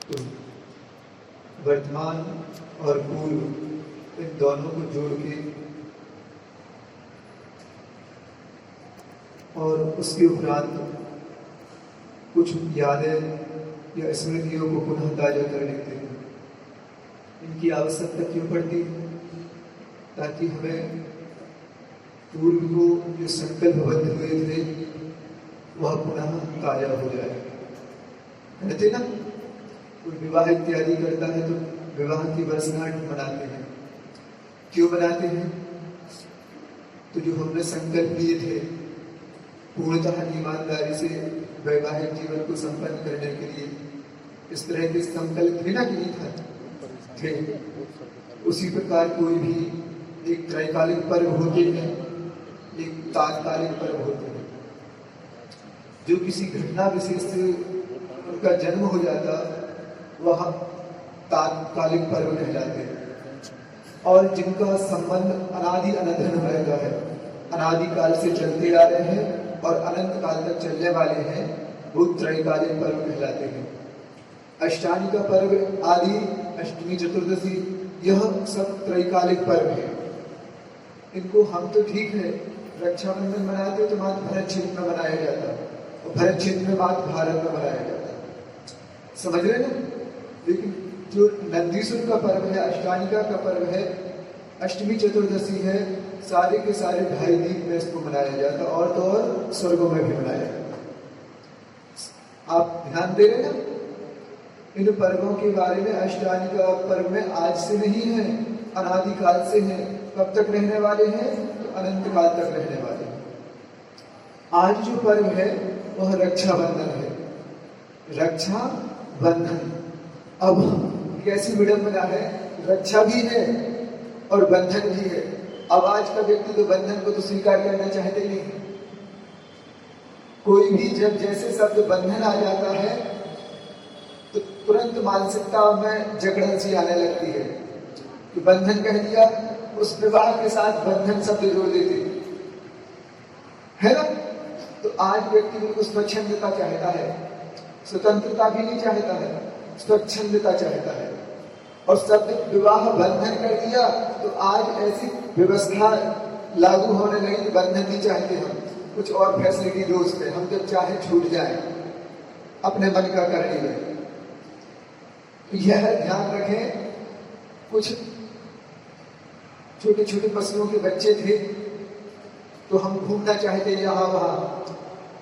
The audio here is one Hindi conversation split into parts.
तो वर्तमान और पूर्व इन दोनों को जोड़ के और उसके उपरांत कुछ यादें या स्मृतियों को पुनः ताजा कर लेते हैं। इनकी आवश्यकता क्यों पड़ती है? ताकि हमें पूर्व को जो संकल्पबद्ध हुए थे वह पुनः ताजा हो जाए। कहते ना, कोई विवाह इत्यादि करता है तो विवाह की वर्षगांठ मनाते हैं। क्यों मनाते हैं? तो जो हमने संकल्प लिए थे पूर्णतः ईमानदारी से वैवाहिक जीवन को संपन्न करने के लिए, इस तरह के संकल्प भी ना किए थे। उसी प्रकार कोई भी एक त्रैकालिक पर्व होते हैं, एक तात्कालिक पर्व होते हैं। जो किसी घटना विशेष से उनका जन्म हो जाता वह तात्कालिक पर्व कहलाते हैं, और जिनका संबंध अनादि अनंत रहता है, अनादिकाल से चलते आ रहे हैं और अनंत काल तक चलने वाले हैं, वो त्रैकालिक पर्व कहलाते हैं। अष्टानी का पर्व आदि, अष्टमी, चतुर्दशी, यह सब त्रैकालिक पर्व है। इनको हम तो ठीक है रक्षाबंधन मनाते तो मात्र भरत क्षेत्र में मनाया जाता, और भरत क्षेत्र में मात्र भारत में मनाया जाता, समझ रहे ना। लेकिन जो नंदीश्वर का पर्व है, अष्टानिका का पर्व है, अष्टमी चतुर्दशी है, सारे के सारे ढाई दीप में इसको मनाया जाता, और तो और स्वर्गों में भी मनाया जाता। आप ध्यान दे रहे ना, इन पर्वों के बारे में। अष्टानिका पर्व में आज से नहीं है, अनादिकाल से है। कब तक रहने वाले हैं? तो अनंत काल तक रहने वाले हैं। आज जो पर्व है वह रक्षाबंधन है। रक्षा बंधन, अब कैसी विडंबना है, रक्षा भी है और बंधन भी है। अब आज का व्यक्ति तो बंधन को तो स्वीकार करना चाहते नहीं। कोई भी जब जैसे शब्द बंधन आ जाता है तो तुरंत मानसिकता में जकड़न सी आने लगती है कि बंधन कह दिया, उस विवाह के साथ बंधन शब्द जोड़ देते है ना। तो आज व्यक्ति बिल्कुल स्वच्छंदता चाहता है, स्वतंत्रता भी नहीं चाहता है, स्वच्छंदता चाहता है। और शब्द विवाह बंधन कर दिया तो आज ऐसी व्यवस्था लागू होने लगी, बंधन नहीं चाहते हम, कुछ और फैसिलिटी दो उस पे, हम जब चाहे छूट जाए, अपने मन का कर लिए। यह ध्यान रखें, कुछ छोटे छोटे पशुओं के बच्चे थे तो हम घूमना चाहते यहाँ वहां,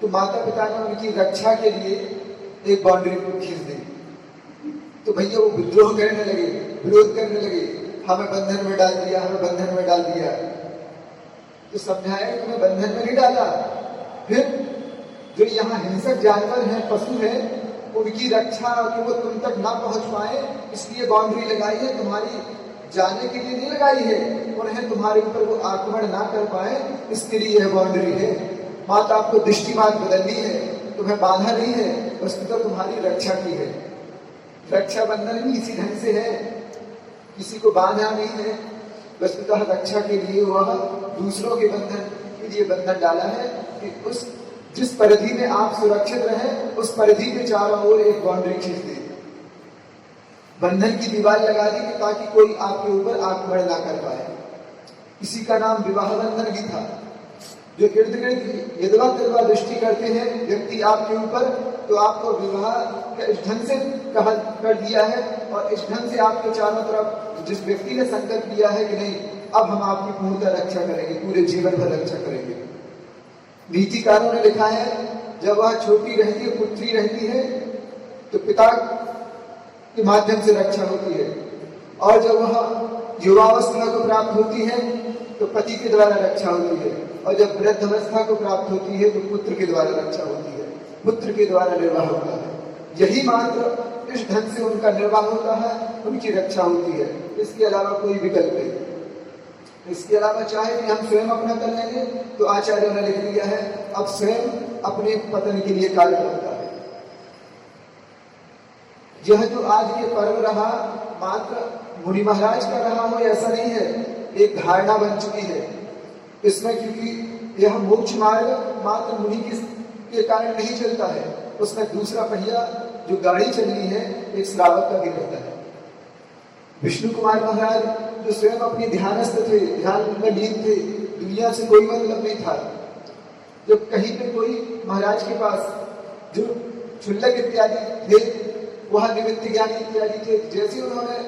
तो माता पिता ने उनकी रक्षा के लिए एक बाउंड्री खींच दी। तो भैया वो विद्रोह करने लगे, विरोध करने लगे, हमें बंधन में डाल दिया, हमें बंधन में डाल दिया। तो समझाया तुम्हें बंधन में नहीं डाला। फिर जो यहाँ हिंसक जानवर हैं, पशु हैं, उनकी रक्षा कि वो तुम तक ना पहुंच पाए, इसलिए बाउंड्री लगाई है। तुम्हारी जाने के लिए नहीं लगाई है, उन्हें तुम्हारे ऊपर वो आक्रमण ना कर पाए, इसके लिए यह बाउंड्री है। माता आपको दृष्टिमात बदलनी है, तुम्हें बाधा नहीं है, वस्तुतः तो तुम्हारी रक्षा की है। रक्षाबंधन भी इसी ढंग से है, किसी को बाधा नहीं है, वस्तुतः रक्षा के लिए वह दूसरों के बंधन के लिए बंधन डाला है कि उस जिस परिधि में आप सुरक्षित रहे, उस परिधि के चारों ओर एक बाउंड्री खींच दी, बंधन की दीवार लगा दी कि ताकि कोई आपके ऊपर आक्रमण ना कर पाए। इसी का नाम विवाह बंधन भी था। जो इर्द गिर्द यदवा तिरवा दृष्टि करते हैं व्यक्ति आपके ऊपर, तो आपको विवाह इस ढंग से कहा कर दिया है, और इस ढंग से आपके चारों तरफ जिस व्यक्ति ने संकल्प लिया है कि नहीं अब हम आपकी पूर्णतः रक्षा करेंगे, पूरे जीवन भर रक्षा करेंगे। नीतिकारों ने लिखा है, जब वह छोटी रहती है, पुत्री रहती है, तो पिता के माध्यम से रक्षा होती है, और जब वह युवावस्था को प्राप्त होती है तो पति के द्वारा रक्षा होती है, और जब वृद्धावस्था को प्राप्त होती है तो पुत्र के द्वारा रक्षा होती है, पुत्र के द्वारा निर्वाह होता है। यही मात्र इस ढंग से उनका निर्वाह होता है, उनकी रक्षा होती है। इसके अलावा कोई विकल्प नहीं। इसके अलावा चाहे कि हम स्वयं अपना कर लेंगे, तो आचार्यों ने लिख दिया है अब स्वयं अपने पतन के लिए कार्य करता है। यह जो आज ये पर्व रहा मात्र मुनि महाराज का रहा हो ऐसा नहीं है, एक धारणा बन चुकी है इसमें, क्योंकि यह मोक्ष मार्ग मात्र मुनि के कारण नहीं चलता है, उसमें दूसरा पहिया जो गाड़ी चलनी है एक श्रावक का गिर रहता है। विष्णु कुमार महाराज जो स्वयं अपने ध्यानस्थ थे, ध्यान में लीन थे, दुनिया से कोई मतलब नहीं था। जब कहीं पे कोई महाराज के पास जो क्षुल्लक इत्यादि थे, वहां निमित्त ज्ञानी इत्यादि थे, जैसे उन्होंने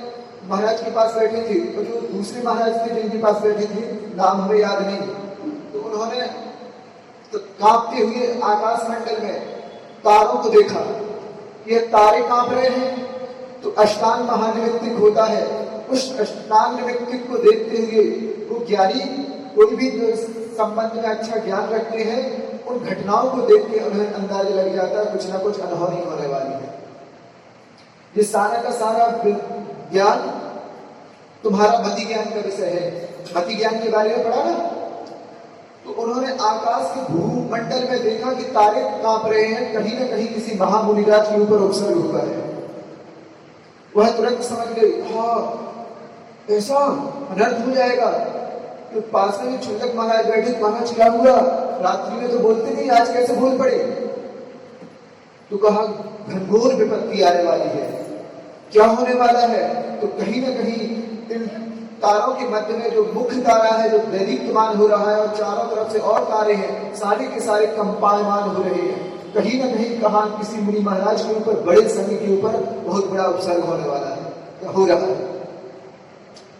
महाराज के पास बैठे थे तो जो दूसरे महाराज थे जिनके पास बैठे थे, नाम हमें याद नहीं, तो उन्होंने तो कांपते हुए आकाश मंडल में तारों को देखा। ये तारे कांप रहे हैं तो अष्टांग महानिमित्तिक होता है। उस अष्टांग निमित्तिक को देखते हुए वो ज्ञानी, कोई भी जो संबंध में अच्छा ज्ञान रखते हैं, उन घटनाओं को देख के उन्हें अंदाजा लग जाता है कुछ ना कुछ अनहोनी होने वाली है। ये सारा का सारा ज्ञान तुम्हारा मति ज्ञान का विषय है। मति ज्ञान के बारे में पढ़ा ना, तो उन्होंने आकाश के भूमंडल में देखा कि तारे कांप रहे हैं, कहीं ना कहीं किसी महामुनिराज के ऊपर उपसर्ग हुआ है। वह तुरंत समझ गई, हाँ ऐसा अनर्थ हो जाएगा। तो पास में क्षुल्लक महाराज बैठे, महाराज क्या हुआ, रात्रि में तो बोलते नहीं, आज कैसे बोल पड़े? तो कहा घनघोर विपत्ति आने वाली है। क्या होने वाला है? तो कहीं ना कहीं इन तारों के मध्य में जो मुख्य तारा है जो दैदीप्यमान हो रहा है और चारों तरफ से और तारे हैं, सारे के सारे कंपायमान हो रहे हैं। कहीं ना कहीं कहा किसी मुनि महाराज के ऊपर, बड़े संघ के ऊपर बहुत बड़ा उपसर्ग होने वाला है, हो रहा है।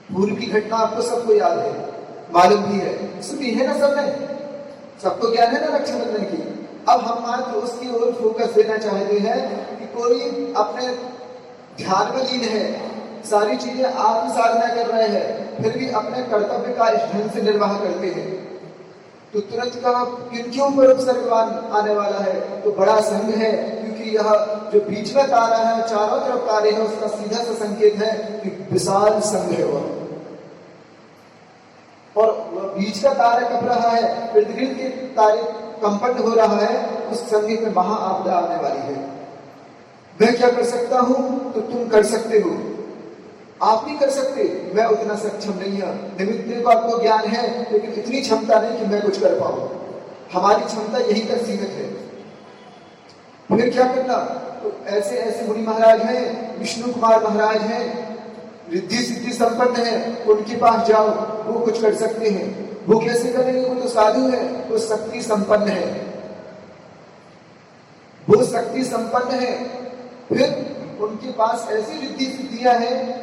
पूर्व की घटना आपको सबको याद है, मालूम भी है, सुनी है ना सबने, सबको ज्ञान है ना रक्षाबंधन की। अब हम मात्र उसकी ओर फोकस देना चाहते हैं कि कोई अपने ध्यान में लीन है, सारी चीजें आत्म साधना कर रहे हैं, फिर भी अपने कर्तव्य का इस ढंग से निर्वाह करते हैं, तो तुरंत कहा किनके ऊपर उपसर्ग आने वाला है? तो बड़ा संघ है, क्योंकि यह जो बीच में तारा है, चारों तरफ तारे हैं, उसका सीधा सा संकेत है कि विशाल संघ है वह। और बीच का तारा कप रहा है, इर्द गिर्द के तारे कंपन हो रहा है, उस संघ में महा आपदा आने वाली है। मैं क्या कर सकता हूं तो तुम कर सकते हो, आप नहीं कर सकते, मैं उतना सक्षम नहीं है। निमित्त को आपको ज्ञान है, लेकिन इतनी क्षमता नहीं कि मैं कुछ कर पाऊं। हमारी क्षमता यहीं तक सीमित है। फिर क्या करना? तो ऐसे ऐसे मुनि महाराज हैं, विष्णु कुमार महाराज हैं, रिद्धि सिद्धि संपन्न है, उनके पास जाओ, वो कुछ कर सकते हैं। वो कैसे करेंगे? वो तो साधु है, वो शक्ति संपन्न है, वो शक्ति संपन्न है। फिर उनके पास ऐसी रिद्धि सिद्धियां हैं,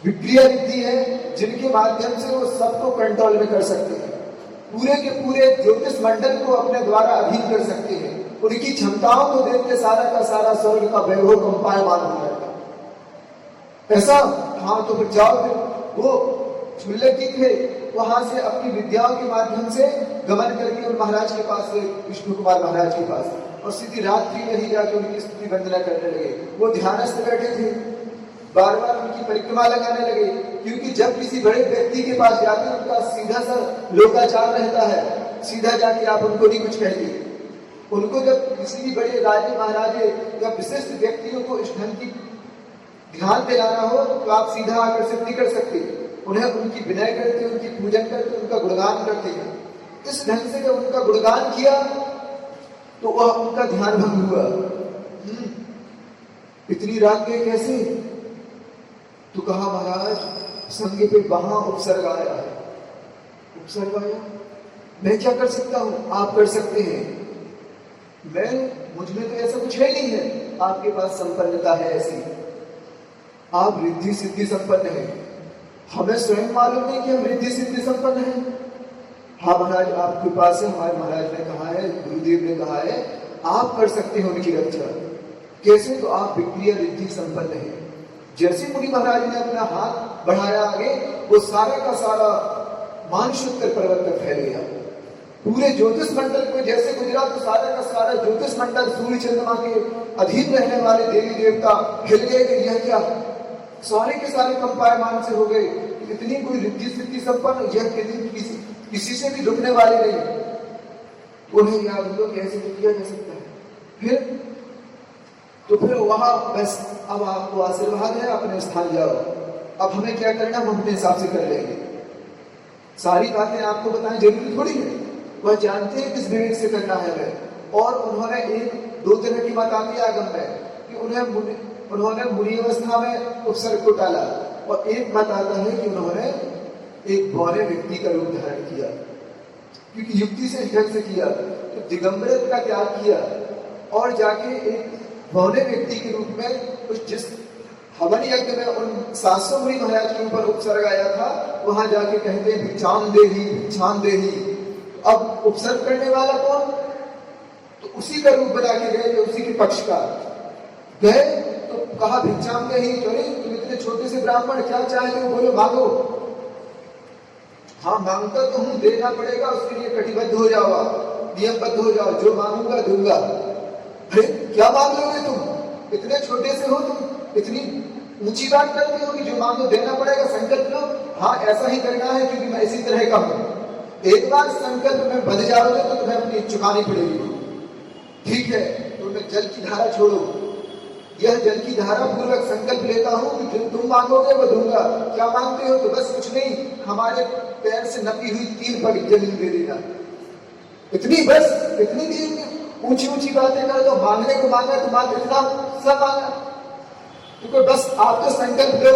विक्रिया रिद्धि है, जिनके माध्यम से वो सबको कंट्रोल में कर सकते हैं, पूरे के पूरे ज्योतिष मंडल को अपने द्वारा अधीन कर सकते हैं। उनकी क्षमताओं को देख के सारा का सारा स्वर्ग का वैभव कंपायमान हो जाएगा। ऐसा? हाँ, तो फिर जाओ। फिर वो क्षुल्लक जी थे, वहां से अपनी विद्याओं के माध्यम से गमन करके उन महाराज के पास गए, विष्णु कुमार महाराज के पास, और सीधी रात्रि में ही जाके उनकी स्तुति वंदना करने लगे। वो ध्यानस्थ बैठे थे, बार बार उनकी परिक्रमा लगाने लगे, क्योंकि जब किसी बड़े व्यक्ति के पास जाते हैं उनका सीधा सा लोकाचार रहता है, सीधा जाके आप उनको नहीं कुछ कहते। उनको जब किसी भी बड़े राजे महाराजे या विशिष्ट व्यक्तियों को इस ढंग की ध्यान दिलाना हो तो आप सीधा आकर्षित नहीं कर सकते। उन्हें उनकी विनय करते, उनकी पूजन करते, उनका गुणगान करते हैं। इस ढंग से जब उनका गुणगान किया तो वह उनका ध्यान भंग हुआ। इतनी रात में कैसे? तो कहा महाराज संग पे वहां उपसर्ग आया है। उपसर्ग आया, मैं क्या कर सकता हूं? आप कर सकते हैं। मुझ में तो ऐसा कुछ है नहीं है, आपके पास संपन्नता है ऐसी, आप रिद्धि सिद्धि संपन्न है। हमें स्वयं मालूम नहीं कि हम रिद्धि सिद्धि संपन्न है। हाँ महाराज, आपके पास है, हमारे महाराज ने कहा है, गुरुदेव ने कहा है, आप कर सकते हैं उनकी रक्षा। कैसे? तो आप विक्रिया रिद्धि संपन्न है। जैसे मुनि महाराज ने अपना हाथ बढ़ाया आगे, वो सारा का सारा मानशुक्र पर्वत पर फैल गया। पूरे ज्योतिष मंडल को जैसे गुजरा तो सारा का सारा ज्योतिष मंडल सूर्य चंद्रमा के अधीन रहने वाले देवी देवता हिल गए कि यह क्या? सारे के सारे कंपायमान से हो गए। इतनी कोई रिद्धि सिद्धि संपन्न, यह किसी से भी रुकने वाले नहीं। उन्हें याद हुआ कि ऐसे किया जा सकता है। फिर वहां बस अब आपको आशीर्वाद है, अपने स्थान जाओ। अब हमें क्या करना, हम अपने हिसाब से कर लेंगे। सारी बातें आपको बताएं जरूरी थोड़ी है, वह जानते हैं किस विवेक से करना है हमें। और उन्होंने एक दो तरह की बात आती है आगम में। कि उन्होंने मुनि अवस्था में उपसर्ग को टाला, और एक मत आता है कि उन्होंने एक बौने व्यक्ति का रूप धारण किया, क्योंकि युक्ति से ढंग से किया, तो दिगंबरत्व का त्याग किया और जाके एक बौने व्यक्ति के रूप में उस जिस हवन यज्ञ में उन 700 मुनि महाराज के ऊपर उपसर्ग आया था, वहां जाके कहते हैं भिक्षाम देही भिक्षाम देही। अब उपसर्ग करने वाला कौन? तो उसी का रूप बना के गए, उसी के पक्ष का गए, तो कहा भिक्षाम देही। अरे तुम इतने छोटे से ब्राह्मण, क्या चाहते हो, बोलो मांगो। हाँ मांगता तो हूं, देना पड़ेगा, उसके लिए कटिबद्ध हो जाओ, नियमबद्ध हो जाओ, जो मांगूंगा दूंगा। अरे क्या मांग लोगे तुम, इतने छोटे से हो तुम, इतनी ऊंची बात करते हो कि जो मांगो देना पड़ेगा, संकल्प लो। हाँ ऐसा ही करना है, क्योंकि मैं इसी तरह का हूं। एक बार संकल्प में बंध जाओगे तो तुम्हें अपनी चुकानी पड़ेगी। ठीक है, तो मैं जल की धारा छोड़ो, यह जल की धारा पूर्वक संकल्प लेता हूं कि जो तुम मांगोगे वो दूंगा। क्या मांगते हो? तो बस कुछ नहीं, हमारे पैर से नपी हुई 3 पग जमीन दे देना। इतनी बस, इतनी देर ऊंची ऊंची बातें कर दो, मांगने को मांगा तो मांग, इतना सब मांगा। तो बस आप तो संकल्प लो,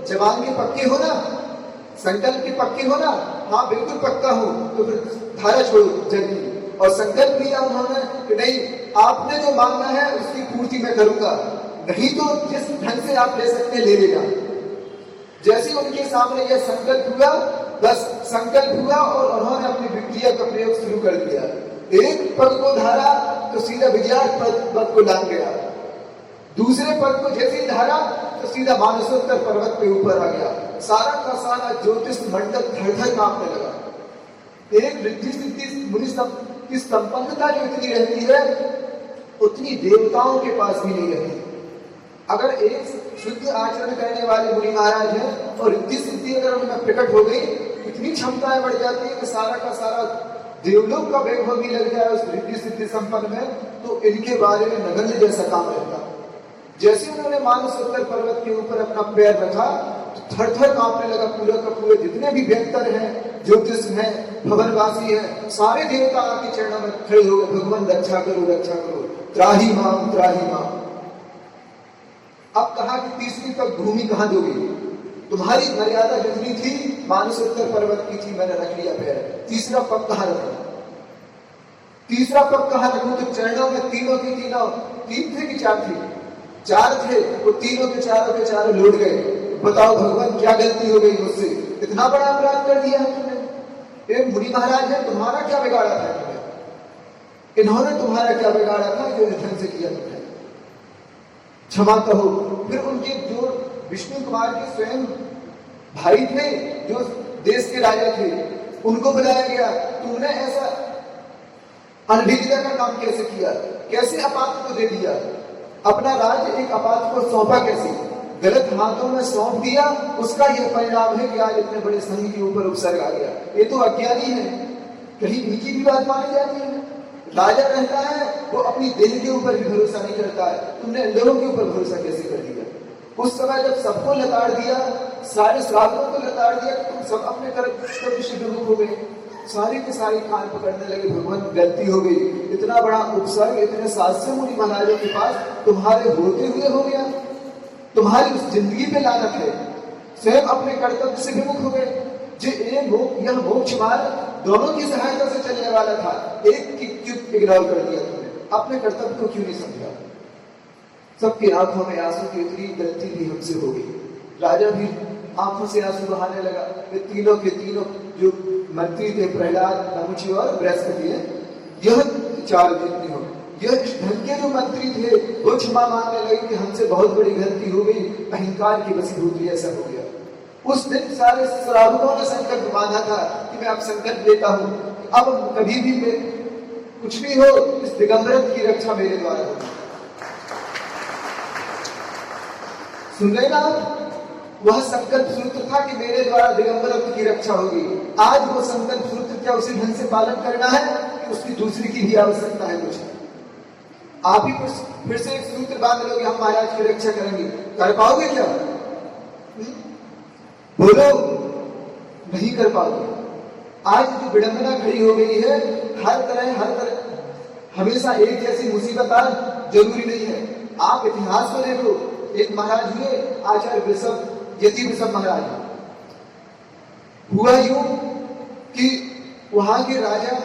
जवान के पक्के हो ना, संकल्प के पक्के हो ना। हाँ बिल्कुल पक्का हूं, तो फिर धारा छोड़ो जल की, और संकल्प लिया उन्होंने कि नहीं, आपने जो मांगना है उसकी पूर्ति मैं करूंगा, नहीं तो जिस ढंग से आप ले सकते ले लेना। जैसे उनके सामने यह संकल्प हुआ, बस संकल्प हुआ और उन्होंने अपनी विक्रिया का प्रयोग शुरू कर दिया। एक पद को धारा तो सीधा विजयात पद को लांग गया, दूसरे पद को जैसे ही धारा तो सीधा मानसोत्तर पर्वत पे ऊपर आ गया। सारा का सारा ज्योतिष मंडल धड़-धड़ कांपने लगा। एक रिद्धि सिद्धि मुनि की संपन्नता जो इतनी रहती है, उतनी देवताओं के पास भी नहीं रहती। अगर एक शुद्ध आचरण करने वाले मुनि महाराज हैं और रिद्धि सिद्धि अगर उनमें प्रकट हो गई, इतनी क्षमताएं बढ़ जाती है कि सारा का सारा देवलोक का वैभव भी लग जाए उस रिद्धि सिद्धि संपन्न में, तो इनके बारे में नगण्य जैसा काम रहता। जैसे उन्होंने मानसोत्तर पर्वत के ऊपर अपना पैर रखा, तो थर-थर कांपने लगा पूरा का पूरे, जितने भी व्यक्तर हैं, ज्योतिष हैं, भवनवासी हैं, सारे देवता आपके चरणों में खड़े हो गए, भगवान रक्षा करो रक्षा करो, त्राही माम त्राही माम। अब कहा कि तीसरी तक भूमि कहां दोगे, तुम्हारी मर्यादा जितनी थी मानसोत्तर पर्वत की थी, मैंने रख लिया पैर, तीसरा पग कहां रखा, तीसरा पग कहां रखूं? तो चरणों में तीनों की तीनों, 3 थे कि 4 थे? 4 थे, वो तीनों के चारों लौट गए। बताओ भगवान क्या गलती हो गई मुझसे, इतना बड़ा अपराध कर दिया है तुमने। ये मुनि महाराज है, तुम्हारा क्या बिगाड़ा था तुमने, इन्होंने तुम्हारा क्या बिगाड़ा था जो इस ढंग से किया तुमने, क्षमा कहो। फिर उनके जो विष्णु कुमार के स्वयं भाई थे, जो देश के राजा थे, उनको बुलाया गया, तुमने ऐसा अनभिज्ञता का काम कैसे किया, कैसे अपात्र को दे दिया, अपना राज्य एक अपात्र को सौंपा कैसे, गलत हाथों में सौंप दिया, उसका यह परिणाम है कि आज इतने बड़े संघ के ऊपर उपसर्ग आ गया। ये तो अज्ञानी है, कहीं इनकी भी बात मानी जाती है। राजा रहता है वो अपनी देह के ऊपर भी भरोसा नहीं करता है, तुमने लोगों के ऊपर भरोसा कैसे कर दिया। उस समय जब सबको लताड़ दिया, सारे श्रावकों को लताड़ दिया, तुम सब अपने कर्तव्य से विमुख हो गए, सारी के सारी कान पकड़ने लगे, भगवान गलती हो गई, इतना बड़ा उपसर्ग इतने 700 मुनि महाराजों के पास तुम्हारे होते हुए हो गया, तुम्हारी उस जिंदगी पे लानत है, स्वयं अपने कर्तव्य से विमुख हो गए। यह मोक्ष मार्ग दोनों की सहायता से चलने वाला था, एक की क्यों इग्नोर कर दिया तुमने, अपने कर्तव्य को क्यों नहीं समझा। सबकी आंखों में आंसू की इतनी गलती भी हमसे हो गई, राजा भी आंखों से आंसू बहाने लगा। वे तीनों के तीनों जो मंत्री थे, प्रहलाद, नहुषी और बृहस्पति है, यह 4 जितने हो, यह ढंग के जो मंत्री थे वो क्षमा मांगने लगे कि हमसे बहुत बड़ी गलती हो गई, अहंकार की वशीभूत ऐसा हो गया। उस दिन सारे श्रावकों ने संकल्प बांधा था कि मैं अब संकल्प लेता हूं, अब कभी भी मैं कुछ भी हो, इस दिगंबरत्व की रक्षा मेरे द्वारा होगी। सुन रहे ना, वह संकल्प सूत्र था कि मेरे द्वारा दिगंबरत्व की रक्षा होगी। आज वो संकल्प सूत्र क्या उसी ढंग से पालन करना है कि उसकी दूसरी की भी आवश्यकता है कुछ? आप ही फिर से एक सूत्र बांध लोगे, हम महाराज की रक्षा करेंगे, कर पाओगे क्या? बोलो, नहीं कर पाओगे। आज जो विडंबना खड़ी हो गई है, हर तरह हमेशा एक जैसी मुसीबत आज जरूरी नहीं है। आप इतिहास को देखो, एक महाराज हुए आचार्य वृषभ, यति वृषभ महाराज। हुआ यूं कि वहां के राजा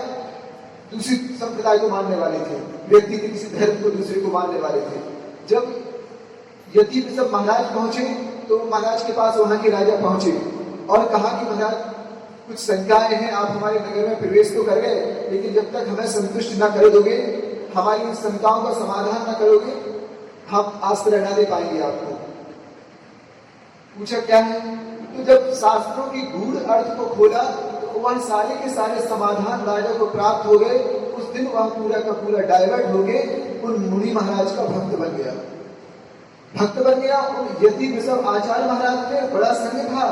दूसरी संप्रदाय को मानने वाले थे, व्यक्ति के किसी धर्म को दूसरे को मानने वाले थे। जब यति वृषभ महाराज पहुंचे तो महाराज के पास वहां के राजा पहुंचे और कहा कि महाराज कुछ शंकाएं हैं, आप हमारे नगर में प्रवेश तो कर गए, लेकिन जब तक हमें संतुष्ट न कर दोगे, हमारी उन शंकाओं का समाधान न करोगे, हम आश्रय न दे पाएंगे आपको। पूछा क्या है? तो जब शास्त्रों की गूढ़ अर्थ को खोला तो वह सारे के सारे समाधान राजा को प्राप्त हो गए। उस दिन वह पूरा का पूरा डाइवर्ट हो गए, उन मुनि महाराज का भक्त बन गया, भक्त बन गया। उन यति वृषभ आचार्य महाराज थे, बड़ा संग था,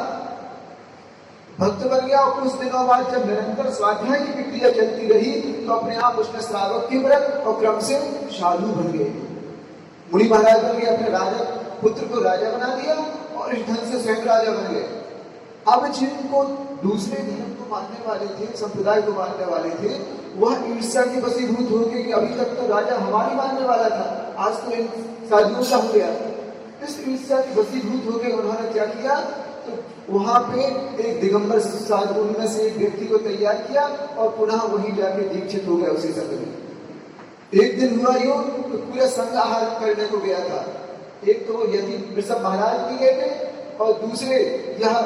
भक्त बन गया। और कुछ दिनों बाद जब निरंतर स्वाध्याय की प्रक्रिया चलती रही तो अपने आप उसने श्रावक के व्रत और क्रम से साधु बन गए, मुनि महाराज बन गए, अपने राजा पुत्र को राजा बना दिया और इस ढंग से स्वयं राजा बन गए। अब जिनको दूसरे धर्म को मानने वाले थे, संप्रदाय को मानने वाले थे, वह ईर्ष्या के वशीभूत हो गए कि अभी तक तो राजा हमारी मानने वाला था, आज तो इन साधुओं का हो गया। इस ईर्ष्या के वशीभूत हो गए, उन्होंने क्या किया? तो वहां पे एक दिगंबर साधु में से एक व्यक्ति को तैयार किया और पुनः वहीं जाके दीक्षित हो गया उसी संघ में। एक दिन हुआ यूं तो पूरा संघ आहार करने को गया था। एक तो यति वृषभ महाराज भी गए थे और दूसरे यह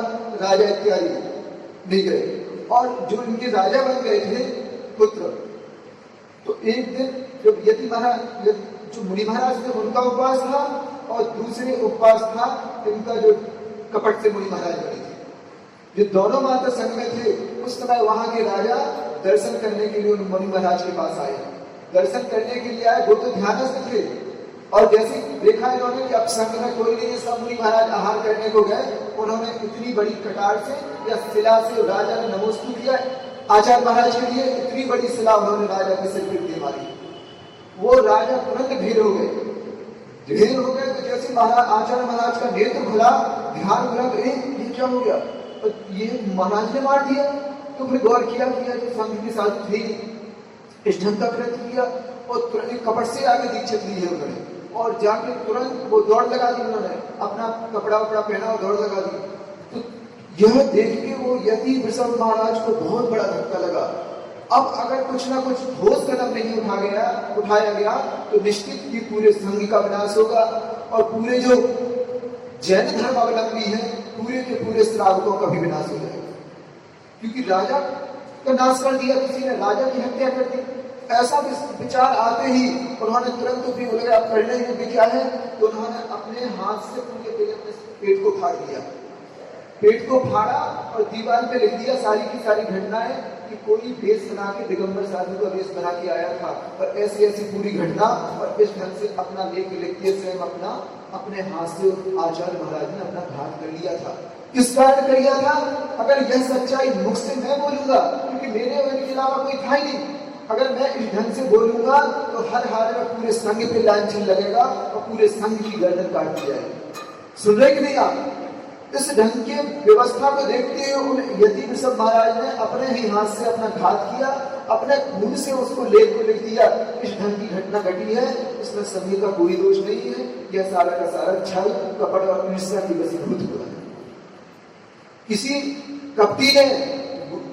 राजा इत्यादि नहीं गए, और जो इनके राजा बन गए थे पुत्र। तो एक दिन जब यति महाराज, जो मुनि महाराज थे उनका उपवास था और दूसरे उपवास था इनका जो कपट से मुनि महाराज बने थे, जो दोनों मात्र संघ में थे। उस समय वहां के राजा दर्शन करने के लिए उन मुनि महाराज के पास आए, दर्शन करने के लिए आए। वो तो ध्यानस्थ थे और जैसे देखा इन्होंने कि अब संघ में कोई नहीं, सब मुनि महाराज आहार करने को गए, उन्होंने इतनी बड़ी कटार से या शिला से राजा ने नमोस्तु किया आचार्य महाराज के लिए, इतनी बड़ी शिला उन्होंने राजा के सिर पर दे मारी। वो राजा तुरंत ढेर हो गए, ढेर हो गए। तो जैसे महाराज आचार्य महाराज का नेत्र खुला, ध्यान खुला, ये क्या हो गया? तो ये महाराज ने मार दिया। तो फिर गौर किया कि संघ के साथ थे, इस ढंग का कृत्य किया और तुरंत कपट से आगे दीक्षित ली है उन्होंने, और जाके तुरंत वो दौड़ लगा दी, उन्होंने अपना कपड़ा वपड़ा पहना और दौड़ लगा दी। तो यह देख के वो यति वृषभ महाराज को बहुत बड़ा धक्का लगा। अब अगर कुछ ना कुछ ठोस कदम नहीं उठाया गया तो निश्चित ही पूरे संघ का विनाश होगा और पूरे जो जैन धर्म अवलंबी है पूरे के पूरे श्रावकों का भी विनाश हो जाएगा, क्योंकि राजा का नाश कर दिया किसी ने, राजा की हत्या कर दी। ऐसा विचार आते ही उन्होंने तुरंत भी बोले अब करने योग्य क्या है, तो उन्होंने अपने हाथ से पूरे पेट को फाड़ दिया, पेट को फाड़ा और दीवार पे लिख दिया सारी की सारी घटनाएं कि कोई वेश बना के दिगंबर साधु का वेश बना के आया था और ऐसी ऐसी पूरी घटना, और इस ढंग से अपना लेख लिखते स्वयं अपने हाथ से आचार्य महाराज ने अपना घात कर लिया था। किस कारण कर लिया था? अगर यह सच्चाई मुख से मैं बोलूंगा, क्योंकि मेरे और इनके अलावा कोई था ही नहीं, अगर मैं इस ढंग से बोलूंगा तो हर हाल में पूरे संघ पे लांछन लगेगा और पूरे संघ की गर्दन काट दी जाएगी। सुन रहे कि नहीं आप? इस ढंग की व्यवस्था को देखते हुए उन यति वृषभ महाराज ने अपने ही हाथ से अपना घात किया, अपने खून से उसको लेख को लिख दिया। इस ढंग की घटना घटी है, इसमें सभी का कोई दोष नहीं है, यह सारा का सारा छल कपट और ईर्ष्या की वशीभूत हुआ है। किसी कपटी ने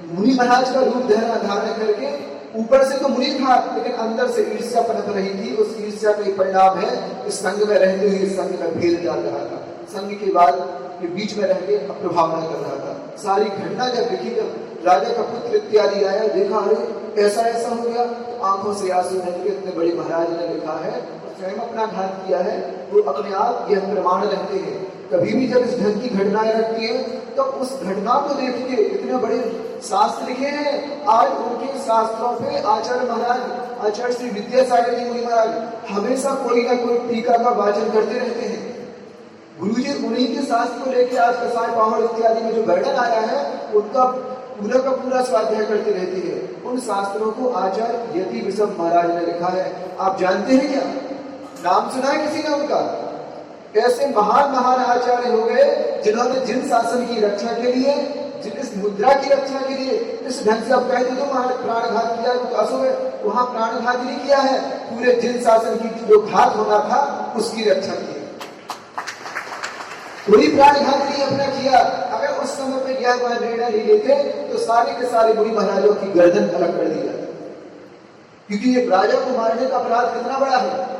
मुनि महाराज का रूप धारण करके, ऊपर से तो मुनि था लेकिन अंदर से ईर्ष्या पनप रही थी। उस ईर्ष्या का परिणाम है इस संघ में रहते हुए संघ का भेद डाल रहा था, संघ के बाद के बीच में रह के प्रभावना कर रहा था। सारी घटना जब देखी, जब राजा का पुत्र इत्यादि आया, देखा अरे ऐसा ऐसा हो गया, तो आंखों से आंसू निकले। इतने बड़े महाराज ने लिखा है और स्वयं अपना घात किया है, वो अपने आप यह प्रमाण रहते हैं। कभी भी जब इस ढंग की घटनाएं रखती है तो उस घटना को देखिए, इतने बड़े शास्त्र लिखे हैं, आज उनके शास्त्रों पे आचार्य महाराज, आचार्य श्री विद्यासागर जी मुनि महाराज हमेशा कोई ना कोई टीका का वाचन करते रहते हैं। गुरुजी उन्हीं के शास्त्र को लेकर आज कसाय पावड़ इत्यादि में जो वर्णन आया है उनका पूरा का पूरा स्वाध्याय करते रहते हैं। उन शास्त्रों को आचार्य यति वृषभ महाराज ने लिखा है। आप जानते हैं क्या? नाम सुना है किसी ने उनका? ऐसे महान महान आचार्य हो गए जिन्होंने जिन शासन की रक्षा के लिए, जिन इस मुद्रा की रक्षा के लिए इस ढंग से अब कहते तो प्राणघात किया, तो अशुभ है, वहां प्राणघात नहीं किया है। पूरे जिन शासन की जो घात होना था उसकी रक्षा की। कोई प्राणघात नहीं अपना किया। अगर उस समय पे यह वह निर्णय नहीं लेते तो सारे के सारे मुनि महाराजों की गर्दन अलग कर दी जाती, क्योंकि ये राजा को मारने का अपराध कितना बड़ा है।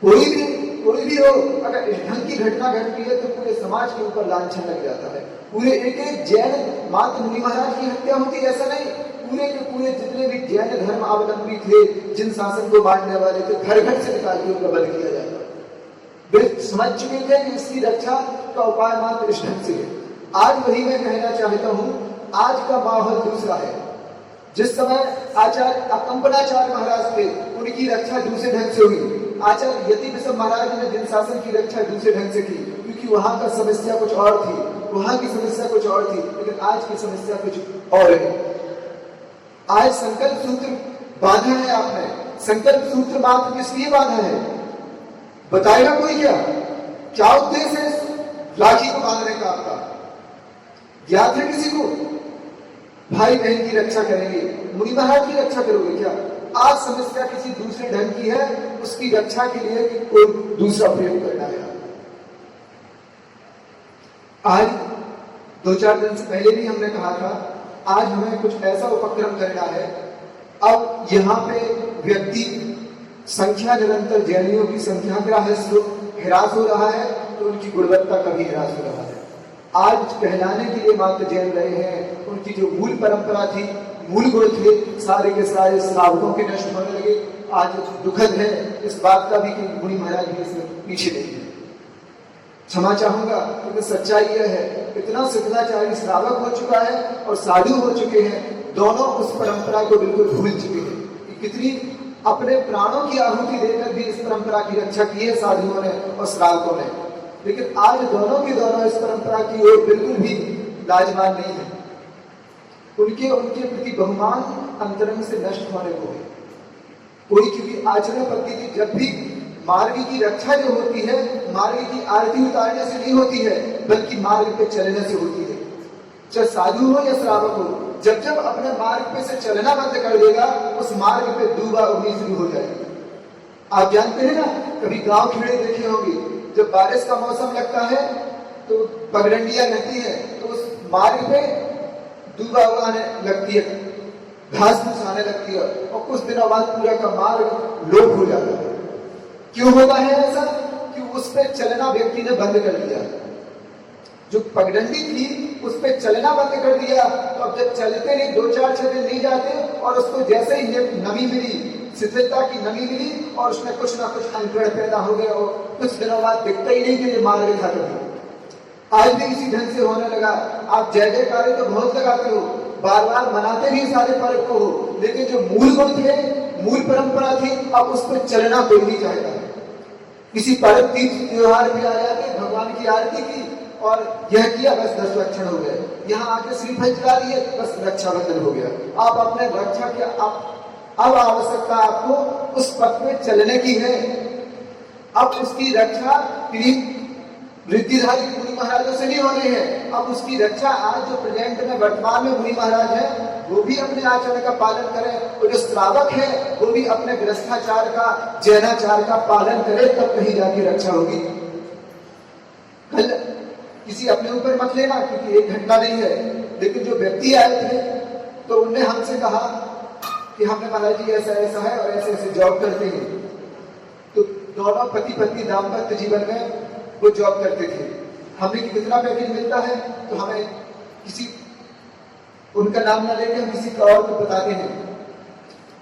कोई भी हो, अगर इस ढंग की घटना घटती है तो पूरे समाज के ऊपर लांछन लग जाता है। पूरे एक जैन मात्र मुनि महाराज की हत्या होती है ऐसा नहीं, पूरे के पूरे जितने भी जैन धर्म अवलंबी थे, जिन शासन को मानने वाले थे, घर घर से निकाल के उनका वध किया जाता। वे समझ चुके थे कि इसकी रक्षा का उपाय मात्र इस ढंग से है। आज वही मैं कहना चाहता हूं, आज का माहौल दूसरा है। जिस समय आचार्य अकंपनाचार्य महाराज थे, उनकी रक्षा दूसरे ढंग से हुई। आचार्य यति बिसव महाराज ने जिन शासन की रक्षा दूसरे ढंग से की, क्योंकि वहां का समस्या कुछ और थी, वहां की समस्या कुछ और थी, लेकिन आज की समस्या कुछ और है। आज संकल्प सूत्र बांधा है आपने, संकल्प सूत्र मात्र किस लिए बांधा है बताएगा कोई? क्या उद्देश्य है राखी को बांधने का आपका? ज्ञात है किसी को? भाई बहन की रक्षा करेंगे, मुनि महाराज की रक्षा करोगे क्या? आज समस्या किसी दूसरे ढंग की है, उसकी रक्षा के लिए कि कोई दूसरा प्रयोग करना है। आज 2-4 दिन से पहले भी हमने कहा था, आज हमें कुछ ऐसा उपक्रम करना है। अब यहाँ पे व्यक्ति संख्या निरंतर जैनियों की संख्या का ह्रास हो रहा है, तो उनकी गुणवत्ता का भी ह्रास हो रहा है। आज कहलाने के लिए मात्र जैन रहे हैं, उनकी जो मूल परंपरा थी, मूल गुण थे, सारे के सारे श्रावकों के नष्ट होने लगे। आज दुखद है इस बात का भी कि मुनि महाराज भी इसमें पीछे नहीं है। क्षमा चाहूंगा, क्योंकि सच्चाई यह है, इतना सिद्धाचार्य श्रावक हो चुका है और साधु हो चुके हैं, दोनों उस परंपरा को बिल्कुल भूल चुके हैं। कितनी अपने प्राणों की आहुति देकर भी इस परंपरा की रक्षा की है साधुओं ने और श्रावकों ने, लेकिन आज दोनों के दोनों इस परंपरा की ओर बिल्कुल भी लाजवान नहीं है। उनके प्रति बहुमान अंतरंग से नष्ट होने को है। कोई की आचरण पद्धति जब भी मार्ग की रक्षा जो होती है, मार्ग की आरती उतारने से नहीं होती है, बल्कि मार्ग पे चलने से होती है। चाहे साधु हो या श्रावक हो, जब जब अपने मार्ग पे से चलना बंद कर देगा, उस मार्ग पे डूबा उगनी शुरू हो जाएगी। आप जानते हैं ना, कभी गांव खेड़े देखे होंगे, जब बारिश का मौसम लगता है तो पगडंडियां रहती है, तो उस मार्ग पे डूबा आने लगती है, घास फूस आने लगती है, और कुछ दिनों बाद पूरा का मार्ग लोप हो जाता है। क्यों होता है ऐसा? कि उस पे चलना व्यक्ति ने बंद कर दिया। जो पगडंडी थी उस पे चलना बंद कर दिया, तो अब जब चलते नहीं, 2-4-6 दिन नहीं जाते, और उसको जैसे ही नमी मिली, शिथिलता की नमी मिली, और उसमें कुछ ना कुछ अंकुरण पैदा हो गया, और कुछ दिनों बाद दिखता ही नहीं कि ये मार्ग था कभी। आज भी इसी ढंग से होने लगा। आप जय जयकारे तो बहुत लगाते हो, बार बार मनाते भी सारे पर्व को हो, लेकिन जो मूल गुण थे, मूल परंपरा थी, अब उस पर चलना कोई नहीं चाहता। किसी पर्व तीर्थ त्योहार भी आ जाते, भगवान की आरती की और यह किया, बस 10 लक्षण हो गए, यहाँ आके श्रीफल चला दिए, बस रक्षाबंधन हो गया। आप अपने रक्षा के अब आवश्यकता आपको उस पथ में चलने की है। अब उसकी रक्षा वृद्धिधारी मुनि महाराजों से नहीं होनी है। अब उसकी रक्षा आज जो प्रेजेंट में वर्तमान में मुनि महाराज है, वो भी अपने आचरण का पालन करें, और जो श्रावक है वो भी अपने गृहस्थाचार का, जैनाचार का पालन करे, तब कहीं जाके रक्षा होगी। कल किसी अपने ऊपर मत लेना, क्योंकि एक घटना नहीं है, लेकिन जो व्यक्ति आए थे तो उनने हमसे कहा कि हमने महाराज जी ऐसा ऐसा है और ऐसे ऐसे जॉब करते हैं। तो दोनों पति पत्नी दाम्पत्य जीवन में वो जॉब करते थे। हमें कितना पैकेज मिलता है, तो हमें किसी, उनका नाम ना लेके हम किसी और को बताते हैं,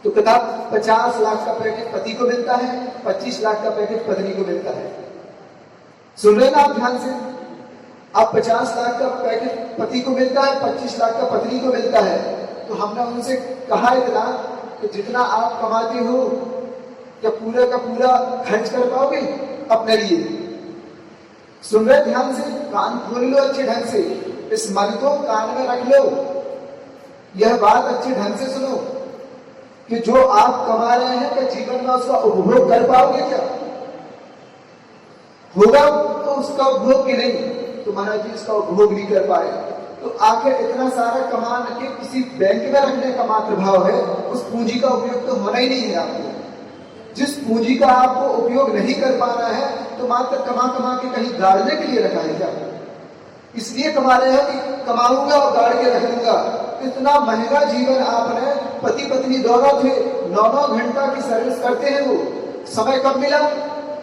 तो कहता 50 लाख का पैकेज पति को मिलता है, 25 लाख का पैकेज पत्नी को मिलता है। सुन रहे ना आप ध्यान से? अब 50 लाख का पैकेज पति को मिलता है, 25 लाख का पत्नी को मिलता है। तो हमने उनसे कहा इतना कि जितना आप कमाते हो, क्या पूरा का पूरा खर्च कर पाओगे अपने लिए? सुन रहे ध्यान से? कान खोल लो अच्छे ढंग से, इस मन को कान में रख लो, यह बात अच्छे ढंग से सुनो कि जो आप कमा रहे हैं, क्या जीवन में उसका उपभोग कर पाओगे? क्या होगा तो उसका उपभोग की नहीं, तो महाराज जी इसका उपभोग नहीं कर पाए, तो आखिर इतना सारा कमा के किसी बैंक में रखने का मात्र भाव है, उस पूंजी का उपयोग तो होना ही नहीं है आपको। जिस पूंजी का आपको उपयोग नहीं कर पाना है तो मात्र कमा कमा के कहीं गाड़ने के लिए रखा है क्या? इसलिए कमा रहे हैं कि कमाऊंगा और गाड़ के रख दूंगा। इतना महंगा जीवन आपने, पति पत्नी दोनों थे, 9-9 घंटा की सर्विस करते हैं, वो समय कब मिला?